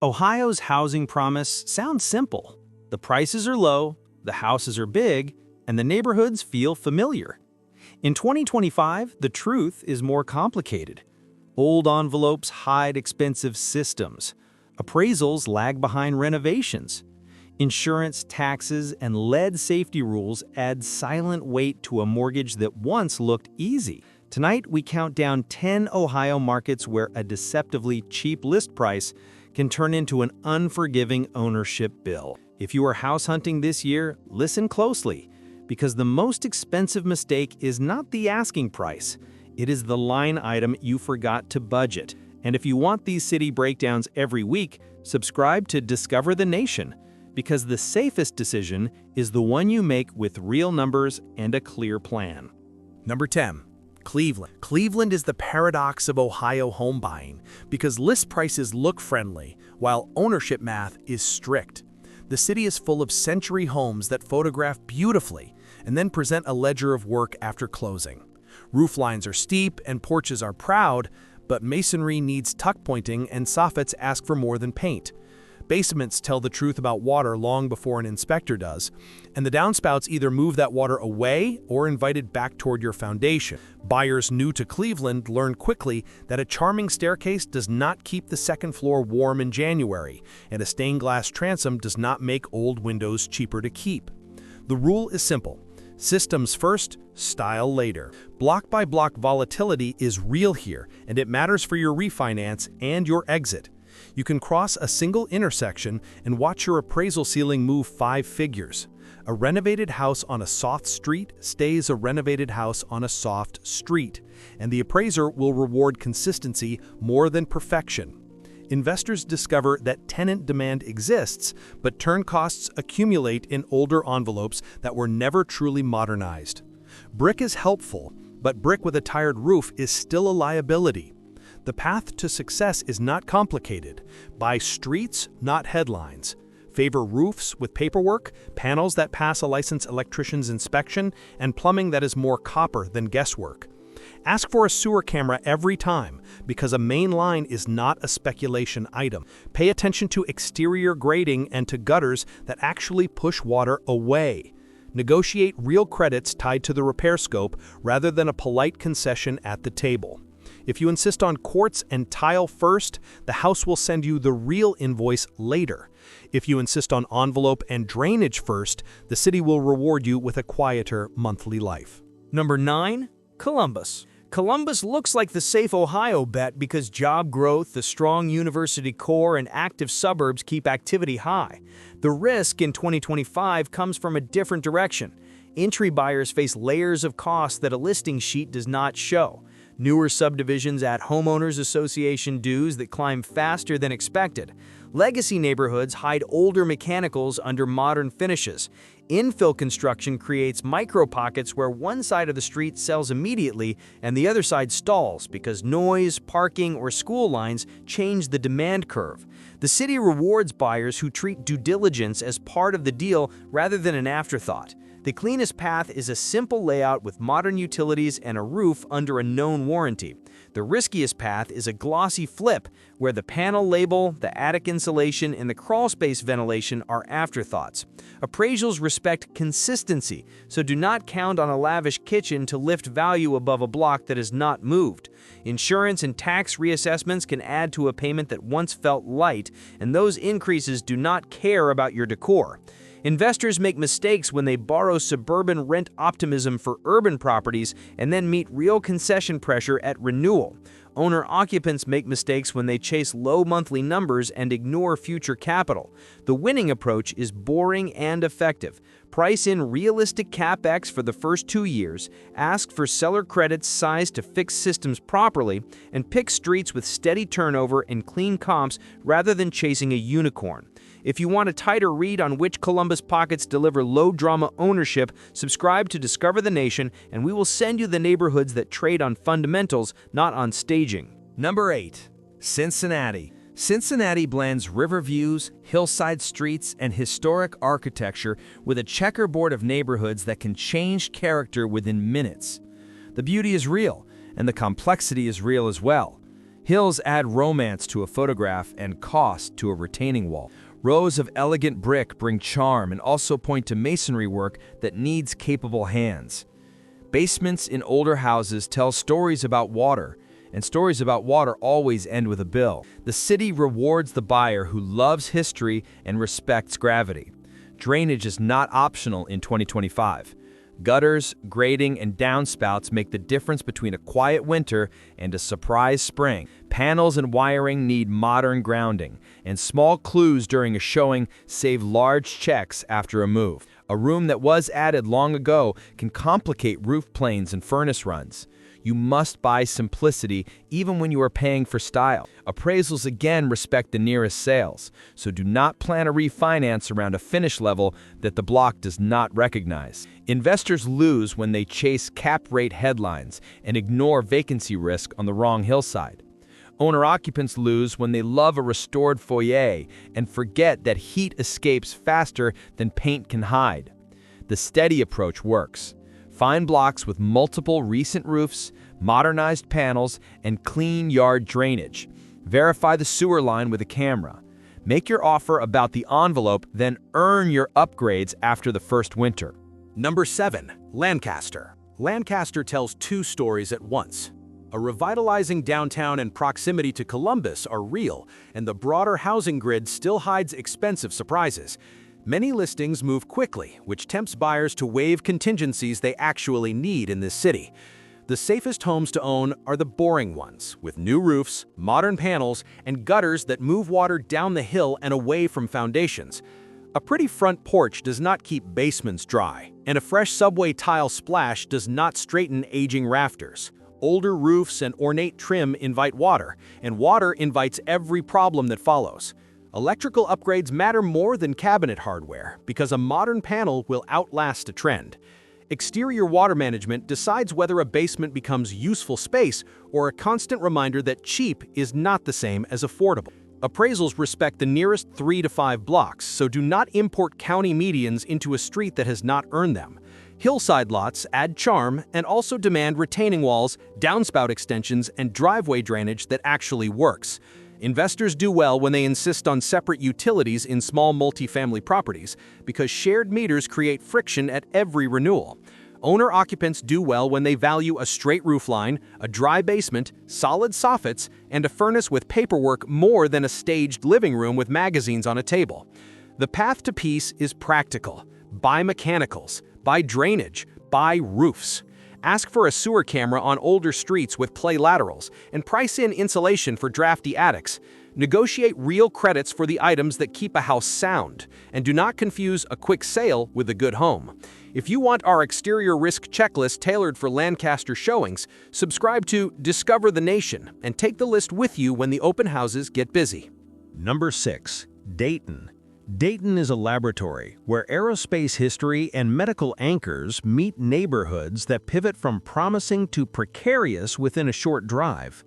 Ohio's housing promise sounds simple. The prices are low, the houses are big, and the neighborhoods feel familiar. In 2025, the truth is more complicated. Old envelopes hide expensive systems. Appraisals lag behind renovations. Insurance, taxes, and lead safety rules add silent weight to a mortgage that once looked easy. Tonight, we count down 10 Ohio markets where a deceptively cheap list price can turn into an unforgiving ownership bill. If you are house hunting this year, listen closely, because the most expensive mistake is not the asking price. It is the line item you forgot to budget. And if you want these city breakdowns every week, subscribe to Discover the Nation, because the safest decision is the one you make with real numbers and a clear plan. Number 10. Cleveland. Cleveland is the paradox of Ohio home buying because list prices look friendly while ownership math is strict. The city is full of century homes that photograph beautifully and then present a ledger of work after closing. Roof lines are steep and porches are proud, but masonry needs tuck pointing and soffits ask for more than paint. Basements tell the truth about water long before an inspector does, and the downspouts either move that water away or invite it back toward your foundation. Buyers new to Cleveland learn quickly that a charming staircase does not keep the second floor warm in January, and a stained glass transom does not make old windows cheaper to keep. The rule is simple. Systems first, style later. Block-by-block volatility is real here, and it matters for your refinance and your exit. You can cross a single intersection and watch your appraisal ceiling move 5 figures. A renovated house on a soft street stays a renovated house on a soft street, and the appraiser will reward consistency more than perfection. Investors discover that tenant demand exists, but turn costs accumulate in older envelopes that were never truly modernized. Brick is helpful, but brick with a tired roof is still a liability. The path to success is not complicated. Buy streets, not headlines. Favor roofs with paperwork, panels that pass a licensed electrician's inspection, and plumbing that is more copper than guesswork. Ask for a sewer camera every time, because a main line is not a speculation item. Pay attention to exterior grading and to gutters that actually push water away. Negotiate real credits tied to the repair scope rather than a polite concession at the table. If you insist on quartz and tile first, the house will send you the real invoice later. If you insist on envelope and drainage first, the city will reward you with a quieter monthly life. Number 9. Columbus. Columbus looks like the safe Ohio bet because job growth, the strong university core, and active suburbs keep activity high. The risk in 2025 comes from a different direction. Entry buyers face layers of costs that a listing sheet does not show. Newer subdivisions add homeowners association dues that climb faster than expected. Legacy neighborhoods hide older mechanicals under modern finishes. Infill construction creates micro-pockets where one side of the street sells immediately and the other side stalls because noise, parking, or school lines change the demand curve. The city rewards buyers who treat due diligence as part of the deal rather than an afterthought. The cleanest path is a simple layout with modern utilities and a roof under a known warranty. The riskiest path is a glossy flip, where the panel label, the attic insulation, and the crawlspace ventilation are afterthoughts. Appraisals respect consistency, so do not count on a lavish kitchen to lift value above a block that is not moved. Insurance and tax reassessments can add to a payment that once felt light, and those increases do not care about your decor. Investors make mistakes when they borrow suburban rent optimism for urban properties and then meet real concession pressure at renewal. Owner-occupants make mistakes when they chase low monthly numbers and ignore future capital. The winning approach is boring and effective. Price in realistic capex for the first 2 years, ask for seller credits sized to fix systems properly, and pick streets with steady turnover and clean comps rather than chasing a unicorn. If you want a tighter read on which Columbus pockets deliver low-drama ownership, subscribe to Discover the Nation, and we will send you the neighborhoods that trade on fundamentals, not on staging. Number 8. Cincinnati. Cincinnati blends river views, hillside streets, and historic architecture with a checkerboard of neighborhoods that can change character within minutes. The beauty is real, and the complexity is real as well. Hills add romance to a photograph and cost to a retaining wall. Rows of elegant brick bring charm and also point to masonry work that needs capable hands. Basements in older houses tell stories about water, and stories about water always end with a bill. The city rewards the buyer who loves history and respects gravity. Drainage is not optional in 2025. Gutters, grading, and downspouts make the difference between a quiet winter and a surprise spring. Panels and wiring need modern grounding, and small clues during a showing save large checks after a move. A room that was added long ago can complicate roof planes and furnace runs. You must buy simplicity even when you are paying for style. Appraisals again respect the nearest sales, so do not plan a refinance around a finish level that the block does not recognize. Investors lose when they chase cap rate headlines and ignore vacancy risk on the wrong hillside. Owner-occupants lose when they love a restored foyer and forget that heat escapes faster than paint can hide. The steady approach works. Find blocks with multiple recent roofs, modernized panels, and clean yard drainage. Verify the sewer line with a camera. Make your offer about the envelope, then earn your upgrades after the first winter. Number 7. Lancaster. Lancaster tells two stories at once. A revitalizing downtown and proximity to Columbus are real, and the broader housing grid still hides expensive surprises. Many listings move quickly, which tempts buyers to waive contingencies they actually need in this city. The safest homes to own are the boring ones, with new roofs, modern panels, and gutters that move water down the hill and away from foundations. A pretty front porch does not keep basements dry, and a fresh subway tile splash does not straighten aging rafters. Older roofs and ornate trim invite water, and water invites every problem that follows. Electrical upgrades matter more than cabinet hardware because a modern panel will outlast a trend. Exterior water management decides whether a basement becomes useful space or a constant reminder that cheap is not the same as affordable. Appraisals respect the nearest 3 to 5 blocks, so do not import county medians into a street that has not earned them. Hillside lots add charm and also demand retaining walls, downspout extensions, and driveway drainage that actually works. Investors do well when they insist on separate utilities in small multifamily properties because shared meters create friction at every renewal. Owner-occupants do well when they value a straight roofline, a dry basement, solid soffits, and a furnace with paperwork more than a staged living room with magazines on a table. The path to peace is practical. Buy mechanicals, buy drainage, buy roofs. Ask for a sewer camera on older streets with play laterals, and price in insulation for drafty attics. Negotiate real credits for the items that keep a house sound, and do not confuse a quick sale with a good home. If you want our exterior risk checklist tailored for Lancaster showings, subscribe to Discover the Nation and take the list with you when the open houses get busy. Number 6. Dayton. Dayton is a laboratory where aerospace history and medical anchors meet neighborhoods that pivot from promising to precarious within a short drive.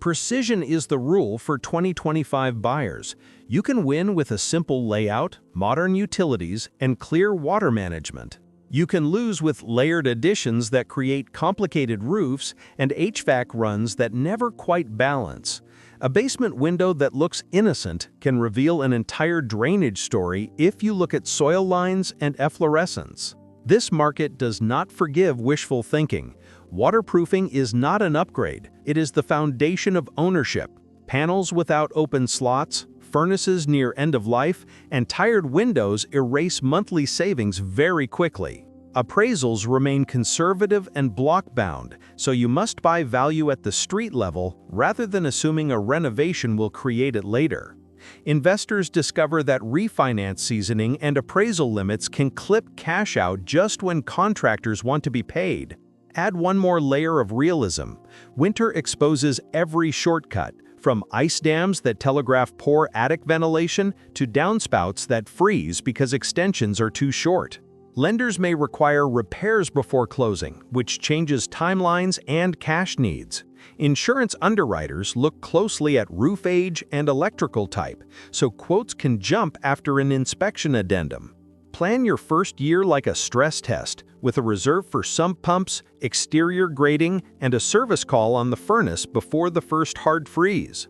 Precision is the rule for 2025 buyers. You can win with a simple layout, modern utilities, and clear water management. You can lose with layered additions that create complicated roofs and HVAC runs that never quite balance. A basement window that looks innocent can reveal an entire drainage story if you look at soil lines and efflorescence. This market does not forgive wishful thinking. Waterproofing is not an upgrade, it is the foundation of ownership. Panels without open slots, furnaces near end of life, and tired windows erase monthly savings very quickly. Appraisals remain conservative and block-bound, so you must buy value at the street level rather than assuming a renovation will create it later. Investors discover that refinance seasoning and appraisal limits can clip cash out just when contractors want to be paid. Add one more layer of realism. Winter exposes every shortcut, from ice dams that telegraph poor attic ventilation to downspouts that freeze because extensions are too short. Lenders may require repairs before closing, which changes timelines and cash needs. Insurance underwriters look closely at roof age and electrical type, so quotes can jump after an inspection addendum. Plan your first year like a stress test, with a reserve for sump pumps, exterior grading, and a service call on the furnace before the first hard freeze.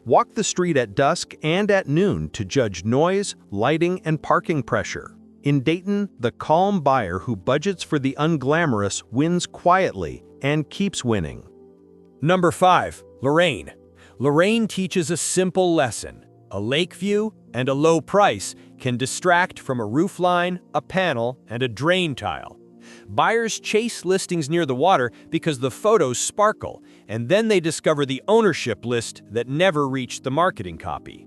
Walk the street at dusk and at noon to judge noise, lighting, and parking pressure. In Dayton, the calm buyer who budgets for the unglamorous wins quietly and keeps winning. Number 5. Lorraine. Lorraine teaches a simple lesson. A lake view and a low price can distract from a roof line, a panel, and a drain tile. Buyers chase listings near the water because the photos sparkle, and then they discover the ownership list that never reached the marketing copy.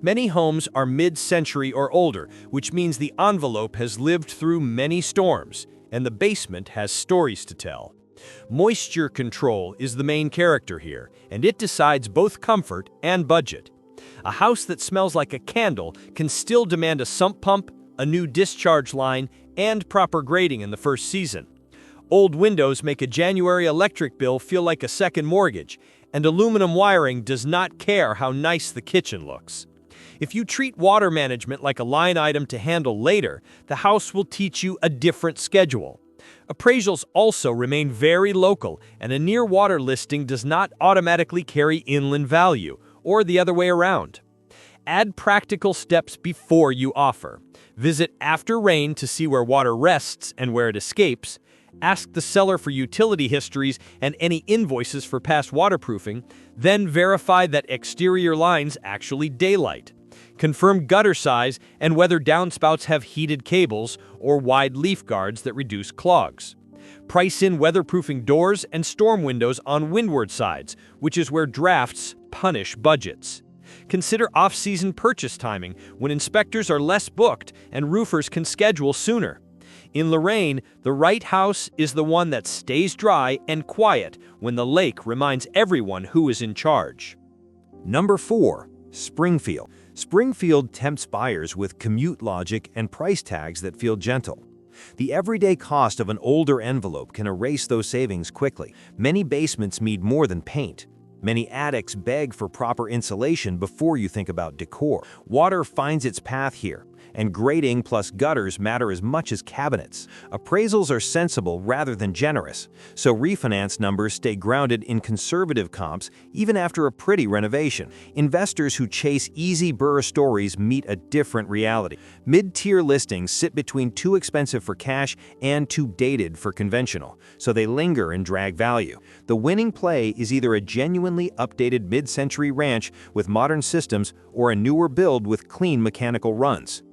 Many homes are mid-century or older, which means the envelope has lived through many storms, and the basement has stories to tell. Moisture control is the main character here, and it decides both comfort and budget. A house that smells like a candle can still demand a sump pump, a new discharge line, and proper grading in the first season. Old windows make a January electric bill feel like a second mortgage, and aluminum wiring does not care how nice the kitchen looks. If you treat water management like a line item to handle later, the house will teach you a different schedule. Appraisals also remain very local, and a near-water listing does not automatically carry inland value, or the other way around. Add practical steps before you offer. Visit after rain to see where water rests and where it escapes. Ask the seller for utility histories and any invoices for past waterproofing. Then verify that exterior lines actually daylight. Confirm gutter size and whether downspouts have heated cables or wide leaf guards that reduce clogs. Price in weatherproofing doors and storm windows on windward sides, which is where drafts punish budgets. Consider off-season purchase timing when inspectors are less booked and roofers can schedule sooner. In Lorraine, the right house is the one that stays dry and quiet when the lake reminds everyone who is in charge. Number 4. Springfield. Springfield tempts buyers with commute logic and price tags that feel gentle. The everyday cost of an older envelope can erase those savings quickly. Many basements need more than paint. Many attics beg for proper insulation before you think about decor. Water finds its path here, and grading plus gutters matter as much as cabinets. Appraisals are sensible rather than generous, so refinance numbers stay grounded in conservative comps even after a pretty renovation. Investors who chase easy BRRRR stories meet a different reality. Mid-tier listings sit between too expensive for cash and too dated for conventional, so they linger and drag value. The winning play is either a genuinely updated mid-century ranch with modern systems or a newer build with clean mechanical runs.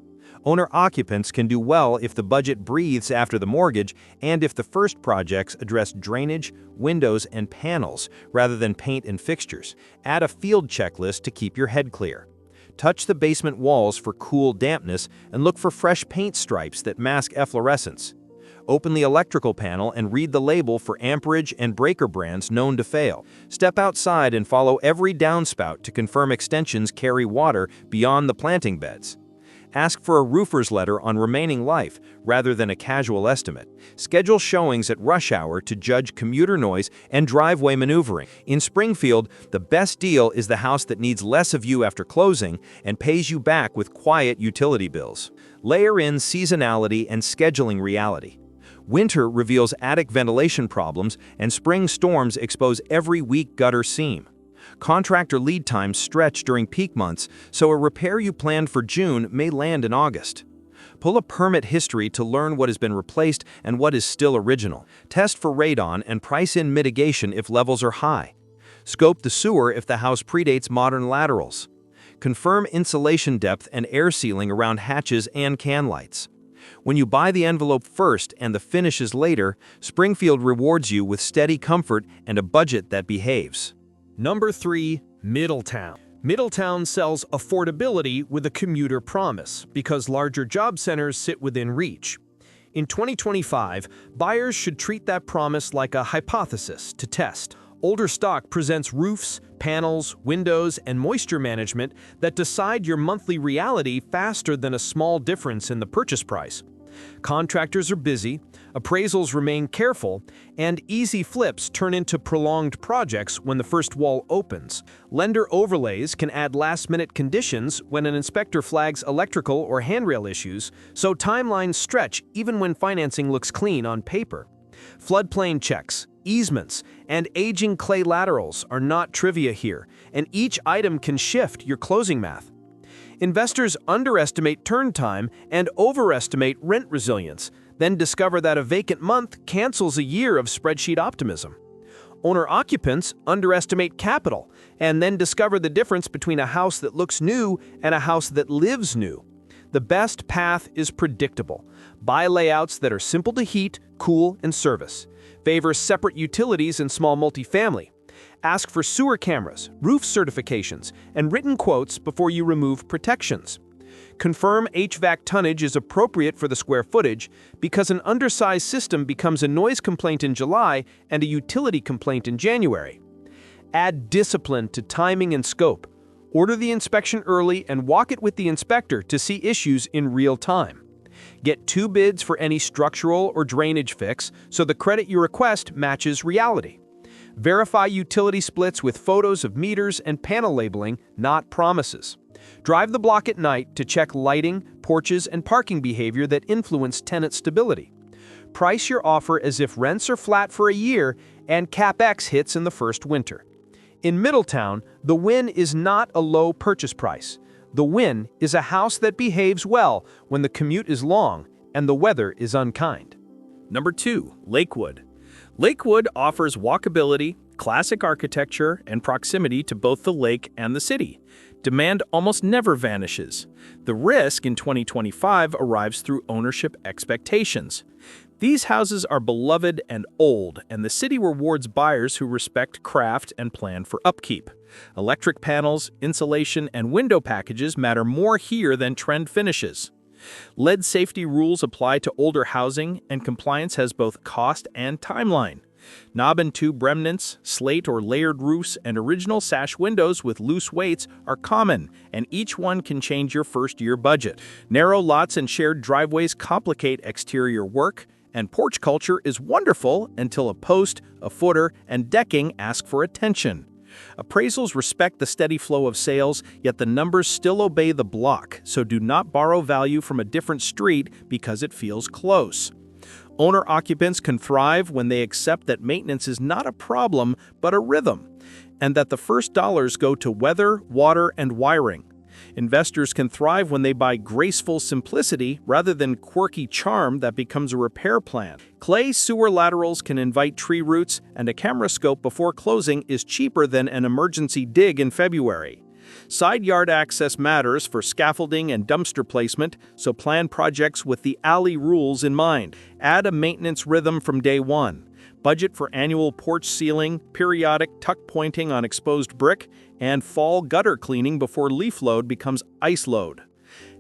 Owner-occupants can do well if the budget breathes after the mortgage and if the first projects address drainage, windows, and panels rather than paint and fixtures. Add a field checklist to keep your head clear. Touch the basement walls for cool dampness and look for fresh paint stripes that mask efflorescence. Open the electrical panel and read the label for amperage and breaker brands known to fail. Step outside and follow every downspout to confirm extensions carry water beyond the planting beds. Ask for a roofer's letter on remaining life rather than a casual estimate. Schedule showings at rush hour to judge commuter noise and driveway maneuvering. In Springfield, the best deal is the house that needs less of you after closing and pays you back with quiet utility bills. Layer in seasonality and scheduling reality. Winter reveals attic ventilation problems, and spring storms expose every weak gutter seam. Contractor lead times stretch during peak months, so a repair you planned for June may land in August. Pull a permit history to learn what has been replaced and what is still original. Test for radon and price in mitigation if levels are high. Scope the sewer if the house predates modern laterals. Confirm insulation depth and air sealing around hatches and can lights. When you buy the envelope first and the finishes later, Springfield rewards you with steady comfort and a budget that behaves. Number 3. Middletown. Middletown sells affordability with a commuter promise because larger job centers sit within reach. In 2025, buyers should treat that promise like a hypothesis to test. Older stock presents roofs, panels, windows, and moisture management that decide your monthly reality faster than a small difference in the purchase price. Contractors are busy, appraisals remain careful, and easy flips turn into prolonged projects when the first wall opens. Lender overlays can add last-minute conditions when an inspector flags electrical or handrail issues, so timelines stretch even when financing looks clean on paper. Floodplain checks, easements, and aging clay laterals are not trivia here, and each item can shift your closing math. Investors underestimate turn time and overestimate rent resilience, then discover that a vacant month cancels a year of spreadsheet optimism. Owner-occupants underestimate capital, and then discover the difference between a house that looks new and a house that lives new. The best path is predictable. Buy layouts that are simple to heat, cool, and service. Favor separate utilities in small multifamily. Ask for sewer cameras, roof certifications, and written quotes before you remove protections. Confirm HVAC tonnage is appropriate for the square footage because an undersized system becomes a noise complaint in July and a utility complaint in January. Add discipline to timing and scope. Order the inspection early and walk it with the inspector to see issues in real time. Get 2 bids for any structural or drainage fix so the credit you request matches reality. Verify utility splits with photos of meters and panel labeling, not promises. Drive the block at night to check lighting, porches, and parking behavior that influence tenant stability. Price your offer as if rents are flat for a year and capex hits in the first winter. In Middletown, the win is not a low purchase price. The win is a house that behaves well when the commute is long and the weather is unkind. Number 2, Lakewood. Lakewood offers walkability, classic architecture, and proximity to both the lake and the city. Demand almost never vanishes. The risk in 2025 arrives through ownership expectations. These houses are beloved and old, and the city rewards buyers who respect craft and plan for upkeep. Electric panels, insulation, and window packages matter more here than trend finishes. Lead safety rules apply to older housing, and compliance has both cost and timeline. Knob and tube remnants, slate or layered roofs, and original sash windows with loose weights are common, and each one can change your first-year budget. Narrow lots and shared driveways complicate exterior work, and porch culture is wonderful until a post, a footer, and decking ask for attention. Appraisals respect the steady flow of sales, yet the numbers still obey the block, so do not borrow value from a different street because it feels close. Owner-occupants can thrive when they accept that maintenance is not a problem, but a rhythm, and that the first dollars go to weather, water, and wiring. Investors can thrive when they buy graceful simplicity rather than quirky charm that becomes a repair plan. Clay sewer laterals can invite tree roots, and a camera scope before closing is cheaper than an emergency dig in February. Side yard access matters for scaffolding and dumpster placement, so plan projects with the alley rules in mind. Add a maintenance rhythm from day one. Budget for annual porch sealing, periodic tuck pointing on exposed brick, and fall gutter cleaning before leaf load becomes ice load.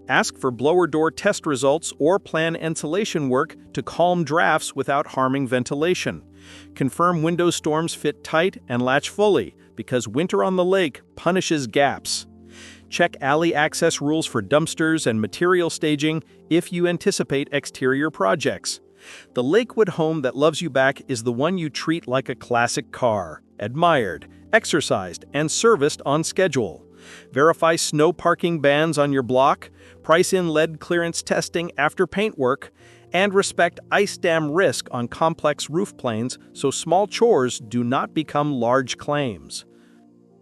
Ask for blower door test results or plan insulation work to calm drafts without harming ventilation. Confirm window storms fit tight and latch fully, because winter on the lake punishes gaps. Check alley access rules for dumpsters and material staging if you anticipate exterior projects. The Lakewood home that loves you back is the one you treat like a classic car, admired, exercised, and serviced on schedule. Verify snow parking bans on your block, price in lead clearance testing after paintwork, and respect ice dam risk on complex roof planes so small chores do not become large claims.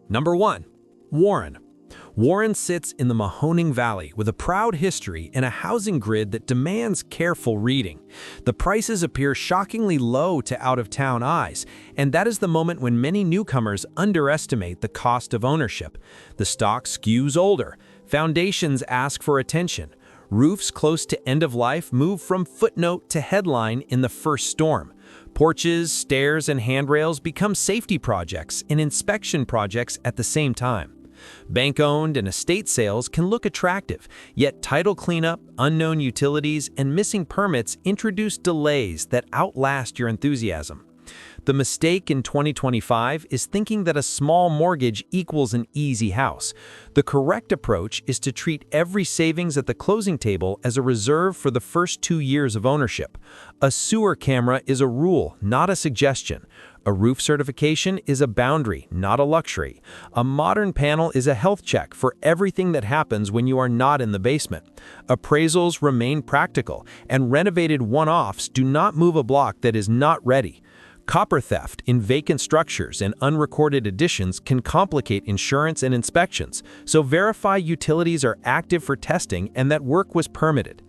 Number 1. Warren. Warren sits in the Mahoning Valley with a proud history and a housing grid that demands careful reading. The prices appear shockingly low to out-of-town eyes, and that is the moment when many newcomers underestimate the cost of ownership. The stock skews older. Foundations ask for attention. Roofs close to end of life move from footnote to headline in the first storm. Porches, stairs, and handrails become safety projects and inspection projects at the same time. Bank-owned and estate sales can look attractive, yet title cleanup, unknown utilities, and missing permits introduce delays that outlast your enthusiasm. The mistake in 2025 is thinking that a small mortgage equals an easy house. The correct approach is to treat every savings at the closing table as a reserve for the first 2 years of ownership. A sewer camera is a rule, not a suggestion. A roof certification is a boundary, not a luxury. A modern panel is a health check for everything that happens when you are not in the basement. Appraisals remain practical, and renovated one-offs do not move a block that is not ready. Copper theft in vacant structures and unrecorded additions can complicate insurance and inspections, so verify utilities are active for testing and that work was permitted.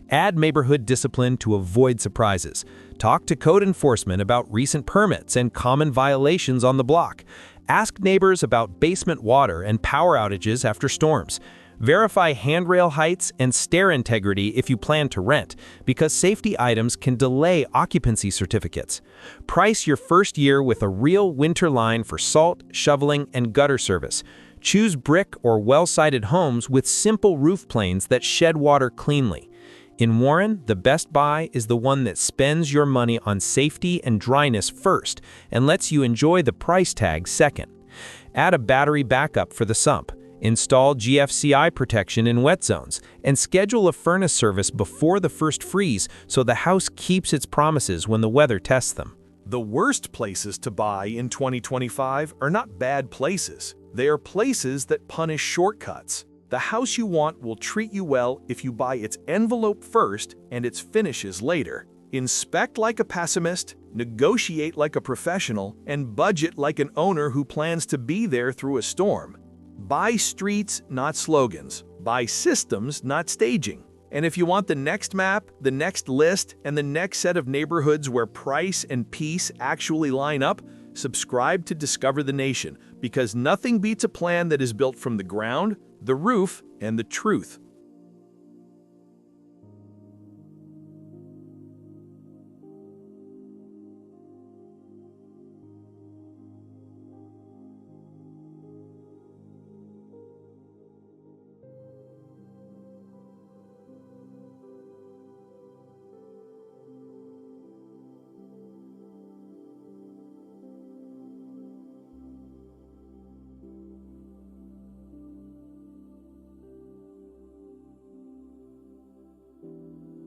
Add neighborhood discipline to avoid surprises. Talk to code enforcement about recent permits and common violations on the block. Ask neighbors about basement water and power outages after storms. Verify handrail heights and stair integrity if you plan to rent, because safety items can delay occupancy certificates. Price your first year with a real winter line for salt, shoveling, and gutter service. Choose brick or well-sided homes with simple roof planes that shed water cleanly. In Warren, the best buy is the one that spends your money on safety and dryness first and lets you enjoy the price tag second. Add a battery backup for the sump. Install GFCI protection in wet zones, and schedule a furnace service before the first freeze so the house keeps its promises when the weather tests them. The worst places to buy in 2025 are not bad places. They are places that punish shortcuts. The house you want will treat you well if you buy its envelope first and its finishes later. Inspect like a pessimist, negotiate like a professional, and budget like an owner who plans to be there through a storm. Buy streets, not slogans. Buy systems, not staging. And if you want the next map, the next list, and the next set of neighborhoods where price and peace actually line up, subscribe to Discover the Nation, because nothing beats a plan that is built from the ground, the roof, and the truth.